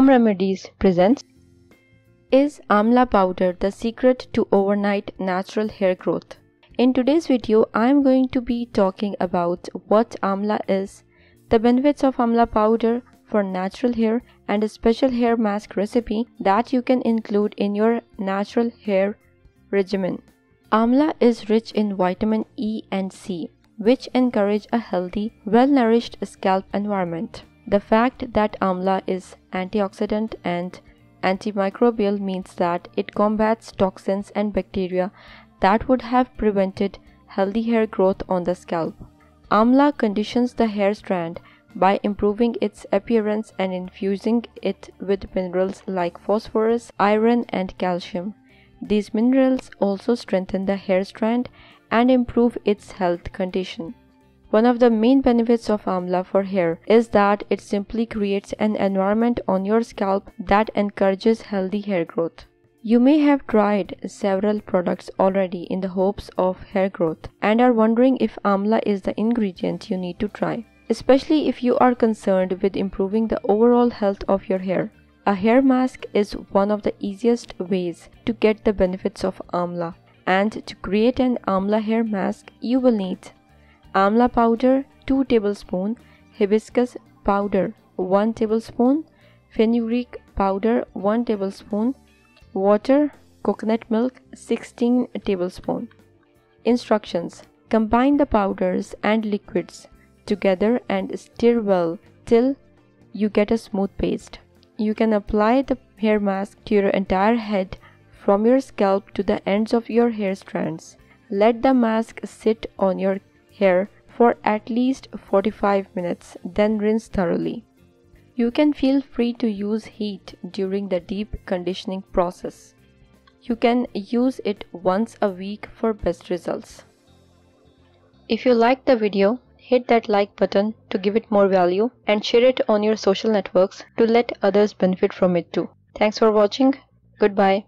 Home Remedies presents. Is Amla powder the secret to overnight natural hair growth? In today's video, I am going to be talking about what Amla is, the benefits of Amla powder for natural hair, and a special hair mask recipe that you can include in your natural hair regimen. Amla is rich in vitamin E and C, which encourage a healthy, well-nourished scalp environment. The fact that Amla is antioxidant and antimicrobial means that it combats toxins and bacteria that would have prevented healthy hair growth on the scalp. Amla conditions the hair strand by improving its appearance and infusing it with minerals like phosphorus, iron, and calcium. These minerals also strengthen the hair strand and improve its health condition. One of the main benefits of Amla for hair is that it simply creates an environment on your scalp that encourages healthy hair growth. You may have tried several products already in the hopes of hair growth and are wondering if Amla is the ingredient you need to try, especially if you are concerned with improving the overall health of your hair. A hair mask is one of the easiest ways to get the benefits of Amla, and to create an Amla hair mask, you will need Amla powder 2 tablespoons, hibiscus powder 1 tablespoon, fenugreek powder 1 tablespoon, water, coconut milk 16 tablespoons. Instructions: combine the powders and liquids together and stir well till you get a smooth paste. You can apply the hair mask to your entire head from your scalp to the ends of your hair strands. Let the mask sit on your hair for at least 45 minutes, then rinse thoroughly. You can feel free to use heat during the deep conditioning process. You can use it once a week for best results. If you liked the video, hit that like button to give it more value and share it on your social networks to let others benefit from it too. Thanks for watching. Goodbye.